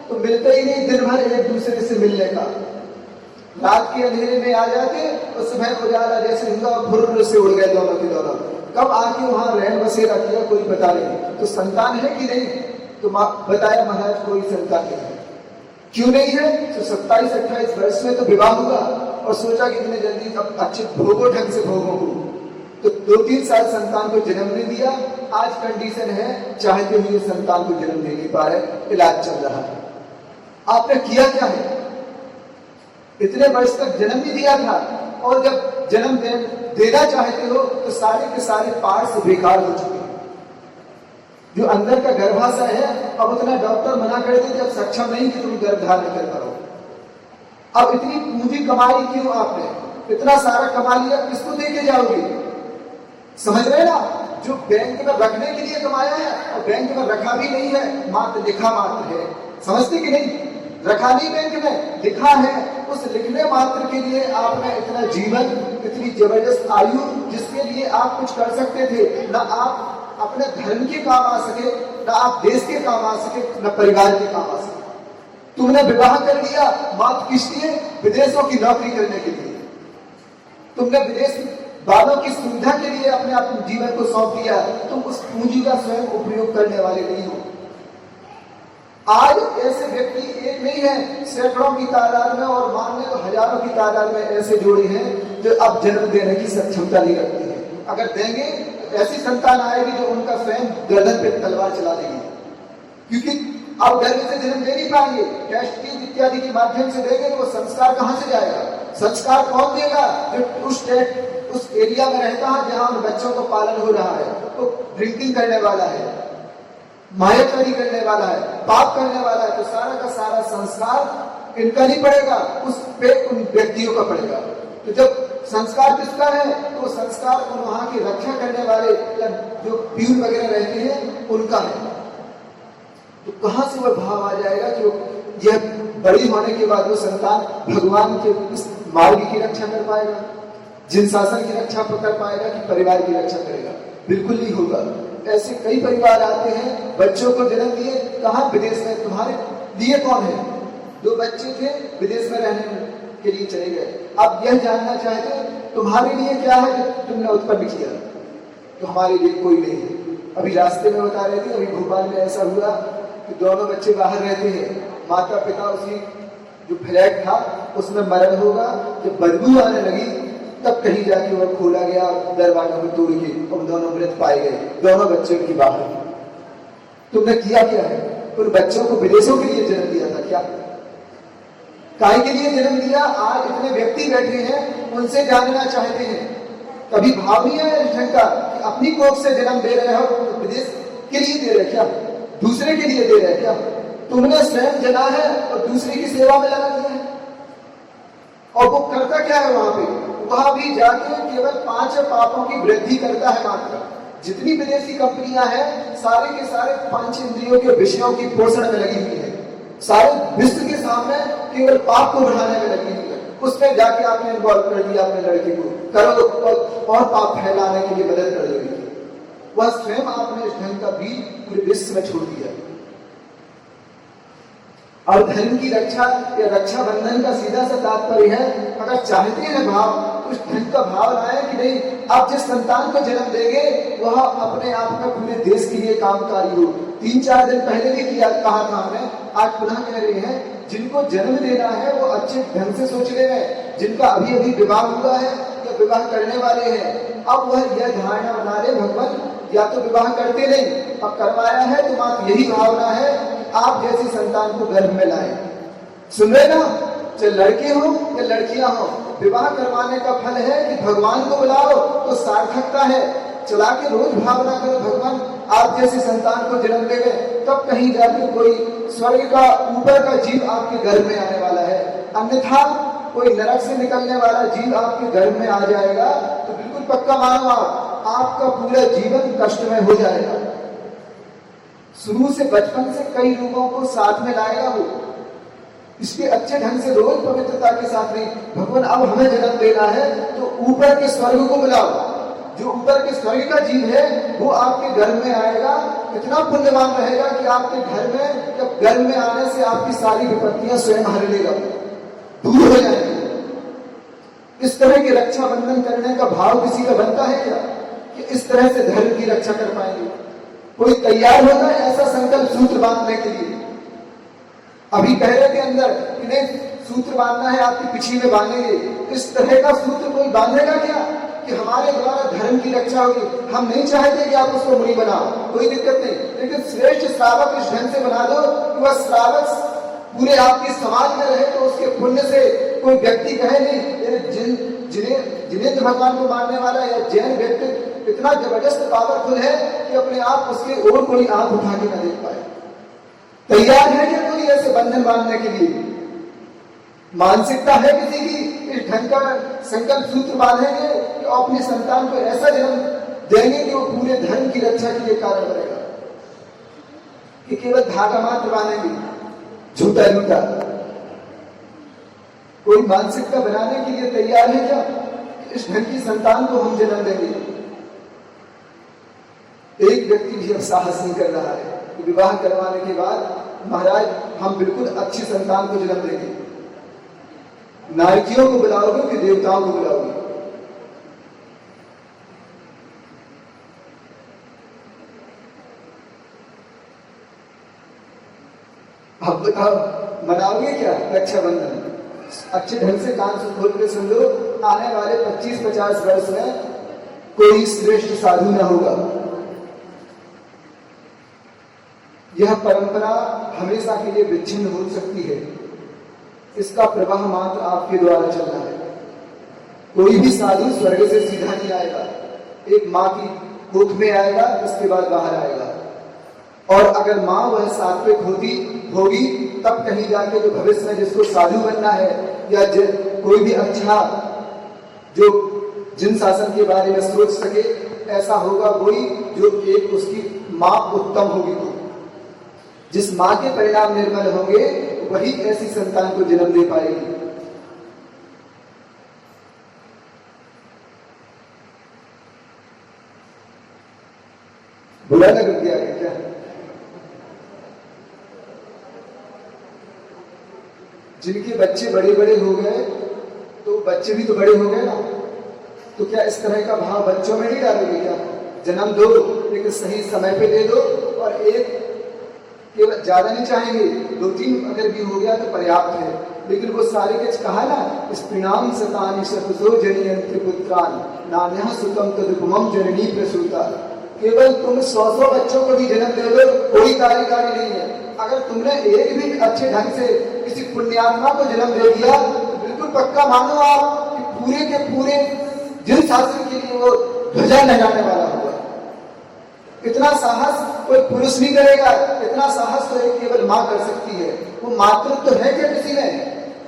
तो मिलते ही नहीं, दिन भर एक दूसरे से मिलने का। रात के अंधेरे में आ जाते और सुबह उजाला जैसे हुआ, फुर्र से उड़ गए दोनों के दोनों। कब आके वहां रहन बसेरा किया कोई पता नहीं। तो संतान है कि नहीं? तो बताया महाराज कोई संतान नहीं है। क्यों नहीं है? तो 27-28 वर्ष में तो विवाह हुआ और सोचा कि इतने जल्दी अब अच्छे भोगो, ढंग से भोगो। तो 2-3 साल संतान को जन्म नहीं दिया। आज कंडीशन है चाहते हुए संतान को जन्म दे नहीं पा रहे, इलाज चल रहा है। आपने किया क्या है? इतने वर्ष तक जन्म नहीं दिया था और जब जन्म देना चाहते हो तो सारे के सारे पार्ट्स बेकार हो चुके हैं। जो अंदर का गर्भाशय है, अब उतना डॉक्टर मना कर देते, अब सक्षम नहीं कि तुम गर्भ धारण कर पाओ। अब इतनी पूंजी कमाई क्यों आपने? इतना सारा कमा लिया, किसको दे के जाओगे? समझ रहे ना? जो बैंक में रखने के लिए कमाया है और बैंक में रखा भी नहीं है, मात्र लिखा मात्र है। समझते कि नहीं? रखा नहीं बैंक में, लिखा है। उस लिखने मात्र के लिए आपने इतना जीवन, इतनी जबरदस्त आयु, जिसके लिए आप कुछ कर सकते थे, ना आप अपने धर्म के काम आ सके, ना आप देश के काम आ सके, ना परिवार के काम आ सके। तुमने विवाह कर लिया मात्र किस लिए? विदेशों की नौकरी करने के लिए। तुमने विदेश वालों की सुविधा के लिए अपने जीवन को सौंप दिया। तुम उस पूंजी का स्वयं उपयोग करने वाले नहीं हो। आज ऐसे व्यक्ति एक नहीं है, सैकड़ों की तादाद में और मान ले तो हजारों की तादाद में ऐसे जोड़े हैं जो अब जन्म देने की सक्षमता नहीं रखती है। अगर देंगे तो ऐसी संतान आएगी जो उनका स्वयं गर्दन पे तलवार चला देगी, क्योंकि अब गर्भ से जन्म दे नहीं पाएंगे। टेस्ट ट्यूब इत्यादि के माध्यम से देंगे तो वो संस्कार कहां से जाएगा? संस्कार कौन देगा? जो उस एरिया में रहता है जहां उन बच्चों को पालन हो रहा है। तो ड्रिंकिंग करने वाला है, मायाचारी करने वाला है, पाप करने वाला है, तो सारा का सारा संस्कार इनका नहीं पड़ेगा, उस पे उन व्यक्तियों का पड़ेगा। तो जब संस्कार किसका है? तो संस्कार उन वहां की रक्षा करने वाले या जो प्यून वगैरह रहते हैं उनका है। तो कहां से वह भाव आ जाएगा कि यह बड़ी होने के बाद वो संतान भगवान के इस मार्ग की रक्षा कर पाएगा, जिन शासन की रक्षा कर पाएगा कि परिवार की रक्षा करेगा? बिल्कुल नहीं होगा। ऐसे कई परिवार आते हैं, बच्चों को जन्म दिए, कहा विदेश में। तुम्हारे लिए कौन है? 2 बच्चे थे, विदेश में रहने के लिए चले गए। अब यह जानना चाहते तुम्हारे लिए क्या है जो तुमने उत्पन्न किया? तो हमारे लिए कोई नहीं है। अभी रास्ते में बता रहे थे, अभी भोपाल में ऐसा हुआ कि दोनों बच्चे बाहर रहते हैं, माता पिता उसी जो फ्लैट था उसमें मरण होगा। जब बदबू आने लगी तब कहीं जाके वह खोला गया, दरवाजा में तोड़ के और दोनों मृत पाए गए, दोनों बच्चे उनकी बाहर। तुमने किया क्या है? उन बच्चों को विदेशों के लिए जन्म दिया था क्या? काय के लिए जन्म दिया? आज इतने व्यक्ति बैठे हैं, उनसे जानना चाहते हैं, कभी भाव नहीं आया इस ढंग का कि अपनी कोख से जन्म दे रहे हो तो विदेश के लिए दे रहे क्या? दूसरे के लिए दे रहे क्या? तुमने स्वयं जना है और दूसरे की सेवा में लगा दिया है। और वो करता क्या है वहां पे? वहां भी जाके केवल 5 पापों की वृद्धि करता है मात्र। जितनी विदेशी कंपनियां हैं सारे के सारे 5 इंद्रियों के विषयों की पोषण में लगी हुई है, सारे विश्व के सामने केवल पाप को बढ़ाने में लगी हुई है। उसमें जाके आपने इन्वॉल्व कर दिया अपने लड़के को, करो और पाप फैलाने के लिए मदद कर देगी। वह स्वयं आपने इस ढंग का बीज पूरे विश्व में छोड़ दिया। और धर्म की रक्षा या रक्षा बंधन का सीधा सा तात्पर्य है, अगर चाहते हैं भाव तो उस ढंग का भाव लाए कि नहीं, आप जिस संतान को जन्म देंगे वह अपने आप में पूरे देश के लिए कामकारी हो। 3-4 दिन पहले भी किया कहा था हमने, आज पुनः कह रहे हैं, जिनको जन्म देना है वो अच्छे ढंग से सोच रहे हैं। जिनका अभी अभी विवाह हुआ है या विवाह करने वाले हैं, अब वह यह धारणा बना ले भगवान या तो विवाह करते नहीं, अब करवाया है तो मात्र यही भावना है आप जैसी संतान को गर्भ में लाए। सुन रहे ना? चाहे लड़के हो या लड़कियां हो, विवाह करवाने का फल है कि भगवान को बुलाओ तो सार्थकता है। चला के रोज भावना करो भगवान आप जैसी संतान को जन्म देवे, तब कहीं जाके कोई स्वर्ग का ऊपर का जीव आपके गर्भ में आने वाला है। अन्यथा कोई नरक से निकलने वाला जीव आपके गर्भ में आ जाएगा तो बिल्कुल पक्का मानो आपका पूरा जीवन कष्ट में हो जाएगा। शुरू से बचपन से कई लोगों को साथ में लाएगा वो, इसलिए अच्छे ढंग से रोज पवित्रता के साथ नहीं, भगवान अब हमें जन्म देना है तो ऊपर के स्वर्ग को बुलाओ, जो ऊपर के स्वर्ग का जीव है वो आपके घर में आएगा, इतना पुण्यवान रहेगा कि आपके घर में या घर में आने से आपकी सारी विपत्तियां स्वयं हर लेगा, दूर हो जाएंगी। इस तरह की रक्षा बंधन करने का भाव किसी का बनता है क्या कि इस तरह से धर्म की रक्षा कर पाएंगे? कोई तैयार होता है ऐसा संकल्प सूत्र बांधने के लिए? अभी पहले के अंदर इन्हें सूत्र बांधना है, आपकी पिछी में बांधेंगे, इस तरह का सूत्र कोई बांधेगा क्या कि हमारे द्वारा धर्म की रक्षा होगी? हम नहीं चाहते कि आप उसको मुनि बनाओ, कोई दिक्कत नहीं, लेकिन श्रेष्ठ श्रावक इस ढंग से बना दो कि वह श्रावक पूरे आपके समाज में रहे, तो उसके पुण्य से कोई व्यक्ति कहे नहीं, जिन्हें भगवान को मानने वाला या जैन व्यक्ति इतना जबरदस्त पावरफुल है कि अपने आप उसके ओर कोई आंख उठा के न देख पाए। तैयार है क्या कोई ऐसे बंधन बांधने के लिए? मानसिकता है किसी की इस ढंग का संकल्प सूत्र बांधेंगे कि अपने संतान को ऐसा जन्म देंगे कि वो पूरे धर्म की रक्षा के लिए कारण बनेगा, कि केवल धागा मात्र बांधेंगे, झूठा झूठा? कोई मानसिकता बनाने के लिए तैयार है क्या इस ढंग की संतान को हम जन्म देंगे? एक व्यक्ति भी अब साहस नहीं कर रहा है कि विवाह करवाने के बाद महाराज हम बिल्कुल अच्छी संतान को जन्म देंगे, नारकियों को बुलाओगे कि देवताओं को बुलाओगे? अब बताओ, मनाओगे क्या रक्षाबंधन? अच्छे ढंग से कान से खोल के सुन लो, आने वाले 25-50 वर्ष में कोई श्रेष्ठ साधु न होगा। यह परंपरा हमेशा के लिए विच्छिन्न हो सकती है, इसका प्रवाह मात्र आपके द्वारा चलना है। कोई भी साधु स्वर्ग से सीधा नहीं आएगा, एक माँ की कोख में आएगा, उसके बाद बाहर आएगा, और अगर माँ वह सात्विक होगी तब कहीं जाके जो भविष्य में जिसको साधु बनना है या कोई भी अच्छा जो जिन शासन के बारे में सोच सके, ऐसा होगा वही जो एक उसकी माँ उत्तम होगी, तो जिस माँ के परिणाम निर्मल होंगे वही ऐसी संतान को जन्म दे पाएगी। बुरा लग गया क्या? जिनके बच्चे बड़े बड़े हो गए तो बच्चे भी तो बड़े हो गए ना, तो क्या इस तरह का भाव बच्चों में नहीं डालोगे क्या? जन्म दो लेकिन सही समय पे दे दो, और एक केवल ज्यादा नहीं चाहेंगे, 2-3 अगर भी हो गया तो पर्याप्त है, लेकिन वो सारे के कहा ना, स्त्रीणाम सतानि शतसो जनयन्ति पुत्रान् नान्यः सुतम तदुपमं जननी प्रसूता। केवल तुम 100 बच्चों को भी जन्म दे दो, कोई कार्यकारी नहीं है। अगर तुमने एक भी अच्छे ढंग से किसी पुण्यात्मा को जन्म दे दिया तो बिल्कुल पक्का मानो आप कि पूरे के पूरे जिन शासन के लिए वो ध्वजा लहराने वाला होगा। इतना साहस कोई पुरुष नहीं करेगा, इतना साहस तो एक केवल माँ कर सकती है। वो मातृत्व तो है क्या किसी में?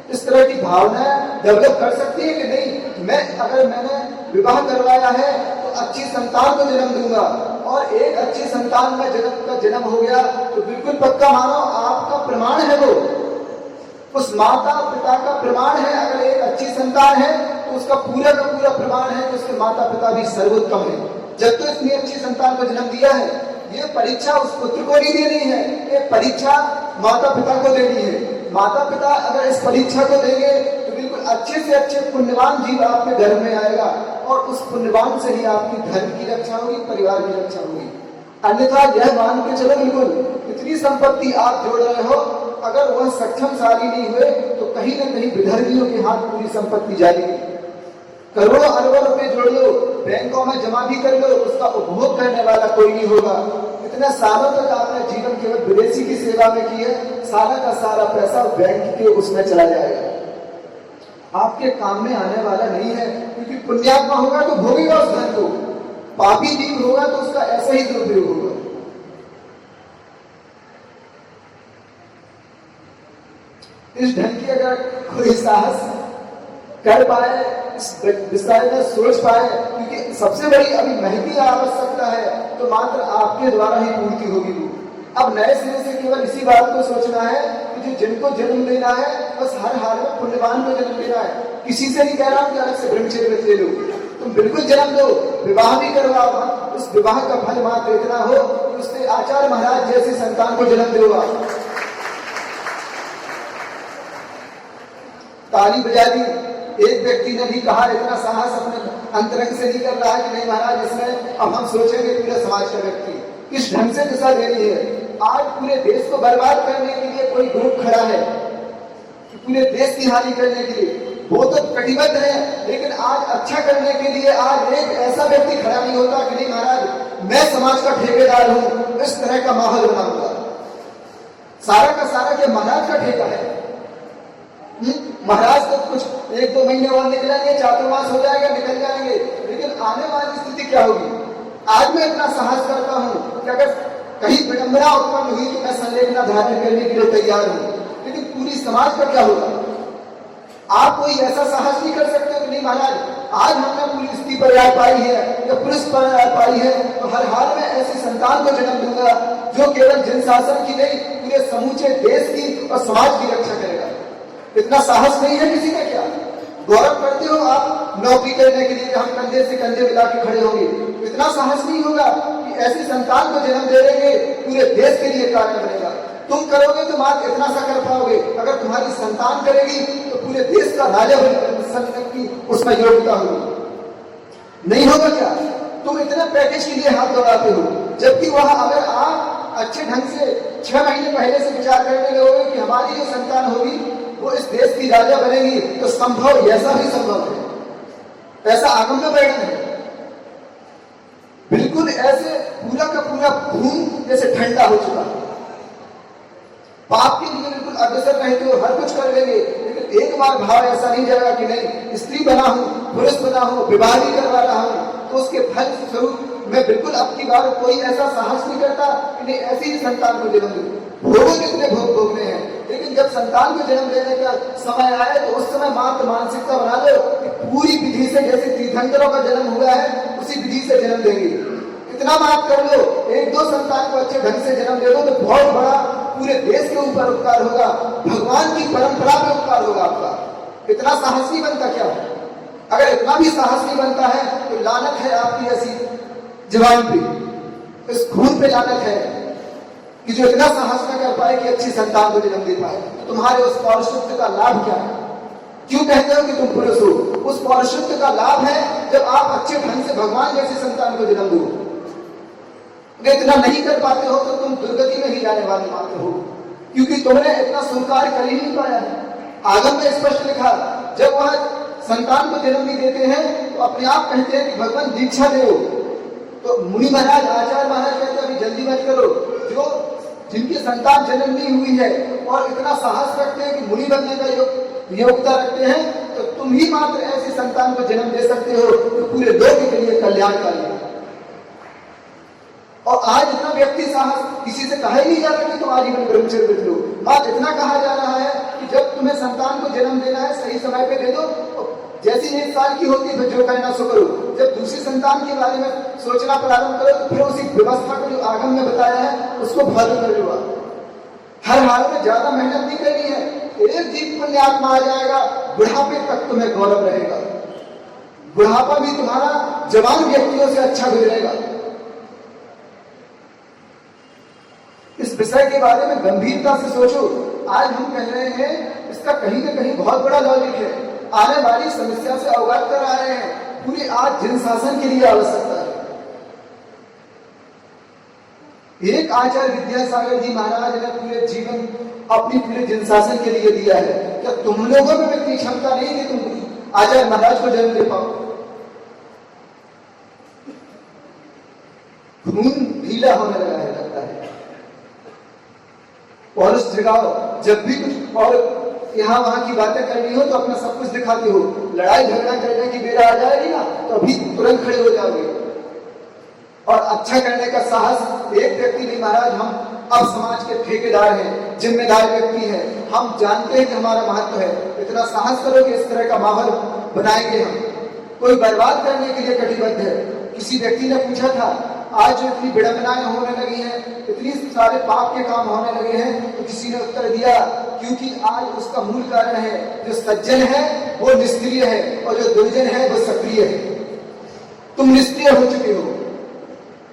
इस तरह की भावना डेवलप कर सकती है कि नहीं? अगर मैंने विवाह करवाया है तो अच्छी संतान को जन्म दूंगा, और एक अच्छी संतान का जन्म हो गया तो बिल्कुल पक्का मानो आपका प्रमाण है, वो उस माता पिता का प्रमाण है। अगर एक अच्छी संतान है तो उसका पूरा का पूरा प्रमाण है कि उसके माता पिता भी सर्वोत्तम है। जब तो इतनी अच्छी संतान को जन्म दिया है, ये परीक्षा उस पुत्र को नहीं देनी है, ये परीक्षा माता पिता को देनी है। माता पिता अगर इस परीक्षा को देंगे तो बिल्कुल अच्छे से अच्छे पुण्यवान जीव आपके घर में आएगा, और उस पुण्यवान से ही आपकी धर्म की रक्षा होगी, परिवार की रक्षा होगी। अन्यथा यह मान के चलो बिल्कुल इतनी संपत्ति आप जोड़ रहे हो, अगर वह सक्षमशाली नहीं हुए तो कहीं न कहीं विधर्मियों के हाथ पूरी संपत्ति जाएगी। करोड़ों अरबों रुपए जोड़ लो, बैंकों में जमा भी कर लो, उसका उपभोग करने वाला कोई नहीं होगा। इतने सालों तक आपने जीवन केवल विदेशी की सेवा में की है, सारा का सारा पैसा बैंक के उसमें चला जाएगा, आपके काम में आने वाला नहीं है। क्योंकि पुण्यात्मा होगा तो भोगेगा उस धन को, पापी जीव होगा तो उसका ऐसा ही दुरुपयोग होगा। इस ढंग की अगर कोई साहस कर पाए, इस विषय में सोच पाए, क्योंकि सबसे बड़ी अभी महंगी आवश्यकता है तो मात्र आपके द्वारा ही पूर्ति होगी। वो अब नए सिरे से केवल इसी बात को सोचना है कि जो जिनको जन्म देना है बस हर हाल में पुण्यवान को जन्म देना है। किसी से नहीं कह रहा हूं कि अलग से ब्रह्मचर्य व्रत ले लो, तुम बिल्कुल जन्म दो, विवाह भी करवाओ, उस विवाह का फल मात्र इतना हो कि उससे आचार्य महाराज जैसे संतान को जन्म दोगा। ताली बजा दी। एक व्यक्ति ने भी कहा, इतना साहस अपने अंतरंग से नहीं कर रहा है कि नहीं महाराज इसमें अब हम सोचेंगे पूरे समाज का व्यक्ति किस ढंग से दिशा देनी है। आज पूरे देश को बर्बाद करने के लिए कोई ग्रुप खड़ा है कि पूरे देश की हानि करने के लिए, वो तो कटिबद्ध है, लेकिन आज अच्छा करने के लिए आज एक ऐसा व्यक्ति खड़ा नहीं होता कि नहीं महाराज मैं समाज का ठेकेदार हूं, इस तरह का माहौल बनाऊंगा। सारा का सारा के महाराज का ठेका है। महाराज तो कुछ एक दो महीने और निकलेंगे, चातुर्मास हो जाएगा, निकल जाएंगे, लेकिन आने वाली स्थिति क्या होगी। आज मैं इतना साहस करता हूं कि अगर कहीं विडंबना उत्पन्न हुई तो मैं संलेखना धारण करने के लिए तैयार हूं, लेकिन पूरी समाज का क्या होगा। आप कोई ऐसा साहस नहीं कर सकते कि नहीं महाराज आज हमने पूरी स्त्री पर्याय पाई है या पुरुष पर्याय पाई है तो हर हाल में ऐसी संतान को जन्म दूंगा जो केवल जन शासन की नहीं पूरे समूचे देश की और समाज की रक्षा करेगा। इतना साहस नहीं है किसी का। क्या गौरव करते हो आप नौकरी करने के लिए हम कंधे से कंधे मिला के खड़े होंगे, इतना साहस नहीं होगा कि ऐसी संतान को जन्म दे देंगे पूरे देश के लिए कार्य बनेगा। तुम करोगे तो मात्र इतना सा कर पाओगे, अगर तुम्हारी संतान करेगी तो पूरे देश का राजा बनने की उसमें योग्यता होगी। नहीं होगा क्या। तुम इतने पैकेज के लिए हाथ दौड़ाते हो, जबकि वह अगर आप अच्छे ढंग से 6 महीने पहले से विचार करने लगोगे कि हमारी जो संतान होगी वो इस देश की राजा बनेगी तो संभव ऐसा ही संभव है, ऐसा आगम्य वर्णन है। बिल्कुल ऐसे पूरा का पूरा खून जैसे ठंडा हो चुका है। पाप के लिए बिल्कुल अग्रसर रहते हो, हर कुछ कर लेंगे, लेकिन एक बार भाव ऐसा नहीं जाएगा कि नहीं स्त्री बना हूं, पुरुष बना हूं, विवाह भी करवा रहा हूं तो उसके फल स्वरूप मैं बिल्कुल अब की बार कोई ऐसा साहस नहीं करता कि नहीं ऐसी ही संतान को जन्म दूं। भोगों कितने भोग भोगने हैं, लेकिन जब संतान को जन्म देने का समय आए तो उस समय मात्र मानसिकता बना लो कि पूरी विधि से जैसे तीर्थंकरों का जन्म हुआ है उसी विधि से जन्म देंगे। इतना बात कर लो, 1-2 संतान को अच्छे ढंग से जन्म दे दो तो बहुत बड़ा पूरे देश के ऊपर उपकार होगा, भगवान की परंपरा पे उपकार होगा आपका। इतना साहस नहीं बनता क्या। अगर इतना भी साहस नहीं बनता है तो लानत है आपकी ऐसी जवान पे, इस खून पे लानत है कि जो इतना साहस न कर पाए कि अच्छी संतान को जन्म दे पाए। तो तुम्हारे उस पौरुषत्व का लाभ क्या है। क्यों कहते हो कि तुम पुरुष हो। उस पौरुषत्व का लाभ है जब आप अच्छे ढंग से भगवान जैसी संतान को जन्म दो। अगर इतना नहीं कर पाते हो तो तुम दुर्गति में ही जाने वाले मात्र हो, क्योंकि तुमने इतना स्वीकार कर ही नहीं पाया है। आगम में स्पष्ट लिखा, जब वह संतान को जन्म नहीं देते हैं तो अपने आप कहते हैं कि भगवान दीक्षा दे। तो मुनि महाराज आचार्य महाराज कहते हैं अभी जल्दी मत करो, जो जिनकी संतान जन्म नहीं हुई है और इतना साहस रखते हैं कि मुनि बनने का योग्यता रखते हैं तो तुम ही मात्र ऐसी संतान को जन्म दे सकते हो तो पूरे लोक के लिए कल्याणकारी है। और आज इतना व्यक्ति साहस किसी से कहा ही नहीं जा रहा कि तुम आजीवन ब्रह्मचर्य व्रत लो। बात इतना कहा जा रहा है कि जब तुम्हें संतान को जन्म देना है सही समय पे दे दो, जैसी 1 साल की होती है जो करना सो करो। जब दूसरी संतान के बारे में सोचना प्रारंभ करो तो फिर उसी व्यवस्था को जो आगम में बताया है उसको फॉलो कर लो। हर हाल में ज्यादा मेहनत नहीं करनी है, एक जीव पुण्यात्मा आ जाएगा, बुढ़ापे तक तुम्हें गौरव रहेगा। बुढ़ापा भी तुम्हारा जवान व्यक्तियों से अच्छा गुजरेगा। इस विषय के बारे में गंभीरता से सोचो। आज हम कह रहे हैं इसका कहीं न कहीं बहुत बड़ा लॉजिक है। आने वाली समस्या से अवगत करा रहे हैं। पूरी आज जन शासन के लिए आवश्यकता है। एक आचार्य विद्यासागर जी महाराज ने पूरे जीवन अपनी पूरे जन शासन के लिए दिया है। क्या तुम लोगों में इतनी क्षमता नहीं कि तुम आचार्य महाराज को जन्म दे पाओ। खून ढीला होने लगा है लगता है। पौरुष जगाओ। जब भी कुछ और यहाँ वहां की बातें करनी हो तो अपना सब कुछ दिखाते हो। लड़ाई झगड़ा करने की बेरा आ जाएगी ना तो अभी तुरंत खड़े हो जाओगे। और अच्छा करने का साहस एक व्यक्ति नहीं महाराज, हम अब समाज के ठेकेदार हैं, जिम्मेदार व्यक्ति हैं, हम जानते हैं कि हमारा महत्व है। इतना साहस करो कि इस तरह का माहौल बनाएंगे हम। कोई बर्बाद करने के लिए कटिबद्ध है। किसी व्यक्ति ने पूछा था आज जो इतनी विडंबनाएं होने लगी हैं, इतनी सारे पाप के काम होने लगे हैं, तो किसी ने उत्तर दिया क्योंकि आज उसका मूल कारण है जो सज्जन है वो निष्क्रिय है और जो दुर्जन है वो सक्रिय है। तुम निष्क्रिय हो चुके हो,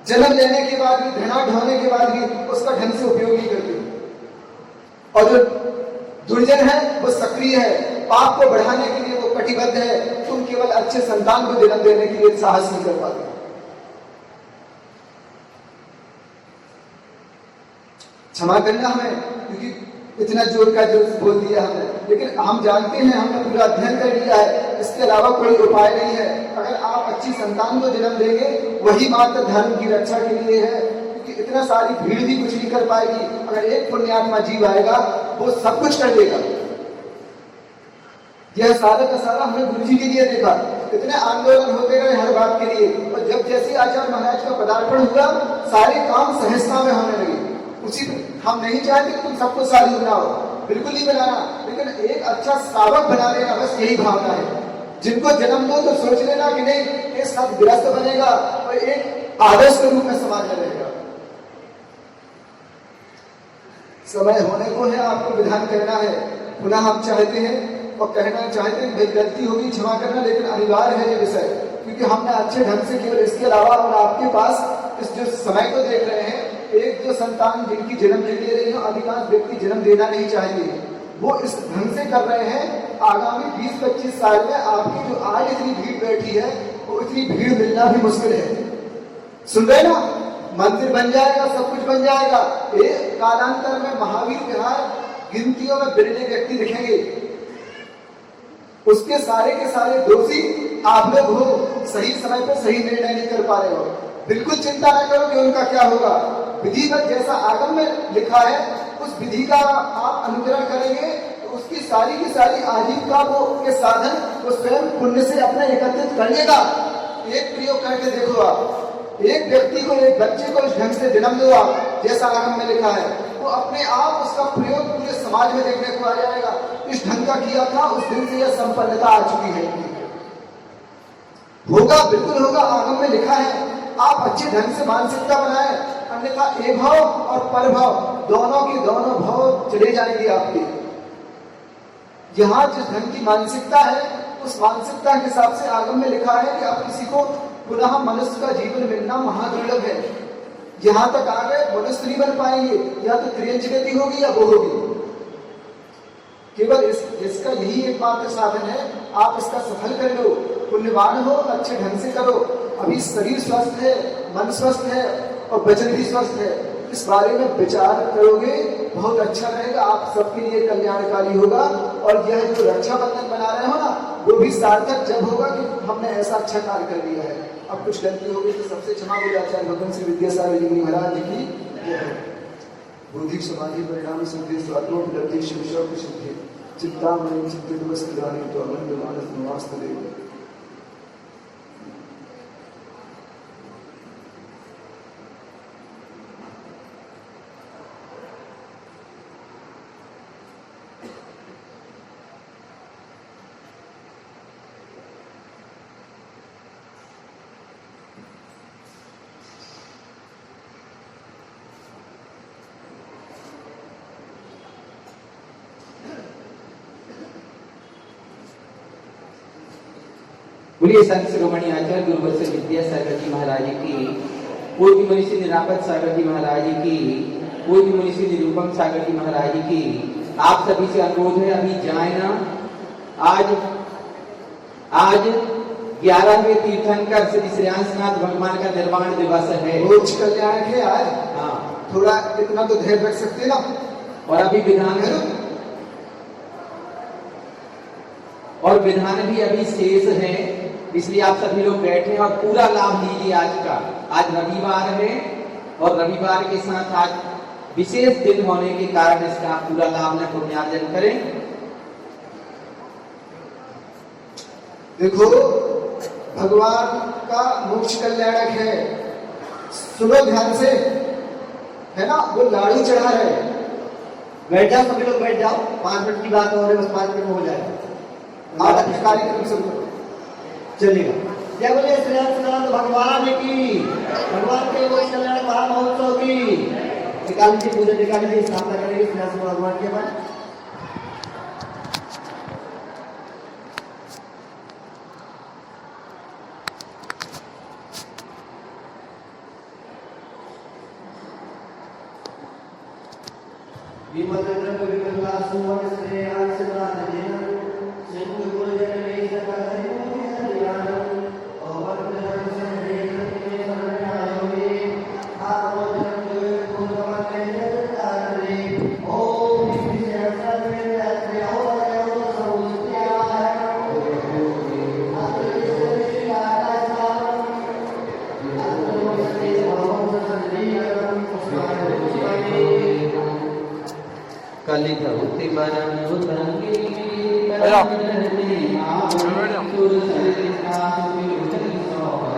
जन्म लेने के बाद भी, धनाढ़ होने के बाद भी उसका ढंग से उपयोग नहीं करते हो, और जो दुर्जन है वो सक्रिय है, पाप को बढ़ाने के लिए वो कटिबद्ध है। तुम केवल अच्छे संतान को जन्म देने के लिए साहस नहीं कर पाते। क्षमा करना हमें, क्योंकि इतना जोर का जो बोल दिया हमने, लेकिन हम जानते हैं, हमने पूरा अध्ययन कर लिया है, इसके अलावा कोई उपाय नहीं है। अगर आप अच्छी संतान को जन्म देंगे वही मात्र धर्म की रक्षा के लिए है, क्योंकि इतना सारी भीड़ भी कुछ नहीं कर पाएगी। अगर एक पुण्यात्मा जीव आएगा वो सब कुछ कर देगा। यह सारा का सारा हमने गुरु जी के लिए देखा, इतने आंदोलन होते रहे हर बात के लिए, और जब जैसे आचार्य महाराज का पदार्पण हुआ सारे काम सहजता में होने लगे। उसी हम नहीं चाहते कि तुम सबको साधु बनाओ, बिल्कुल नहीं बनाना, लेकिन एक अच्छा श्रावक बना लेना, बस यही भावना है। जिनको जन्म दो तो सोच लेना कि नहीं एक सदगृहस्थ बनेगा और एक आदर्श के रूप में समाज में रहेगा। समय होने को है, आपको विधान करना है। पुनः हम चाहते हैं और कहना चाहते हैं, भाई गलती होगी क्षमा करना, लेकिन अनिवार्य है ये विषय, क्योंकि हमने अच्छे ढंग से केवल इसके अलावा और आपके पास इस जो समय को देख रहे हैं, एक जो संतान जिनकी जन्म ले रहे हैं, अधिकांश व्यक्ति जन्म देना नहीं चाहेंगे, वो इस ढंग से कर रहे हैं। आगामी 20-25 साल में आपकी जो आज इतनी भीड़ बैठी है वो इतनी भीड़ मिलना भी मुश्किल है। सुन रहे ना, मंदिर बन जाएगा, सब कुछ बन जाएगा, एक कालांतर में महावीर विहार गिनतियों में बिरले व्यक्ति दिखेंगे, उसके सारे के सारे दोषी आप लोग हो। सही समय पर सही निर्णय नहीं कर पा रहे हो, बिल्कुल चिंता न करो कि उनका क्या होगा। विधिवत जैसा आगम में लिखा है उस विधि का आप अनुकरण करेंगे तो उसकी सारी की सारी आजीविका वो के साधन वो स्वयं पुण्य से अपना एकत्रित कर लेगा। एक प्रयोग करके देखो, आप एक व्यक्ति को, एक बच्चे को इस ढंग से जन्म दो आप, जैसा आगम में लिखा है, वो अपने आप उसका प्रयोग पूरे समाज में देखने को आ जाएगा। इस ढंग का किया था, उस दिन से यह संपन्नता आ चुकी है। होगा, बिल्कुल होगा, आगम में लिखा है। आप अच्छे ढंग से मानसिकता बनाए, अन्यथा ए भाव और पर भाव दोनों के दोनों भाव चले जाएंगे आपके। यहाँ जिस ढंग की मानसिकता है उस मानसिकता के हिसाब से आगम में लिखा है कि आप किसी को पुनः मनुष्य का जीवन मिलना महादुर्लभ है। यहाँ तक आ गए मनुष्य नहीं बन पाएंगे, या तो त्रियंच गति होगी या वो होगी। केवल इसका यही एकमात्र साधन है, आप इसका सफल कर लो, पुण्यवान हो, अच्छे ढंग से करो। अभी शरीर स्वस्थ है, मन स्वस्थ है और वचन भी स्वस्थ है। इस बारे में विचार करोगे बहुत अच्छा रहेगा, आप सबके लिए कल्याणकारी होगा। और यह जो रक्षाबंधन बना रहे हो ना, वो भी सार्थक जब होगा कि हमने ऐसा अच्छा कार्य कर दिया है। अब कुछ गलती होगी तो सबसे क्षमा हो आचार्य भगवान श्री विद्यासागर जी महाराज की बुद्धि समाधि परिणाम सिद्धि स्वात्मोपलब्धि शिक्षा की सिद्धि चिंतामणि चित्तवस्त्राणि तो अमंड मानस निवास देव। बोलिए संत शिरोमणि आचार्य गुरुवत्सल विद्यासागर जी महाराज की, पूर्व मुनिषि निरापद सागर जी महाराज की, पूर्व मुनिषि निरूपम सागर जी महाराज की। आप सभी से अनुरोध है, अभी जाए ना। आज 11वें तीर्थंकर श्री श्रेयांसनाथ भगवान का निर्वाण दिवस है। रोज कल्याण है आज। हाँ, थोड़ा इतना तो धैर्य रख सकते ना। और अभी विधान भी अभी शेष है, इसलिए आप सभी लोग बैठे हैं और पूरा लाभ लीजिए आज का। आज रविवार है और रविवार के साथ आज विशेष दिन होने के कारण इसका आप पूरा लाभ न पुण्यार्जन करें। देखो, भगवान का मोक्ष कल्याणक है, सुनो ध्यान से, है ना। वो लाड़ू चढ़ा है। बैठ जाओ सभी लोग, बैठ जाओ, 5 मिनट की बात हो रही है, बस 5 मिनट में हो जाएगा। आप कार्यक्रम शुरू करो, चलेगा। जय बोले श्री रामचंद्र भगवान की, भगवान के लोक कल्याण महामहोत्सव की। निकाल लीजिए पूजा, निकाल लीजिए, स्थापना करेंगे श्री रामचंद्र भगवान के बाद। विमलचंद्र को विमला सुवर्ण श्रेया सिद्धार्थ जैन सिंह गुरु जन में सकल हरियाण और वंदन संदेश के शरण आयोगे आपो जन जो पूर्ण में तारे ओम विजय सर्वे रात्रि हो हो सौत्या कलित होते मरण उतंगे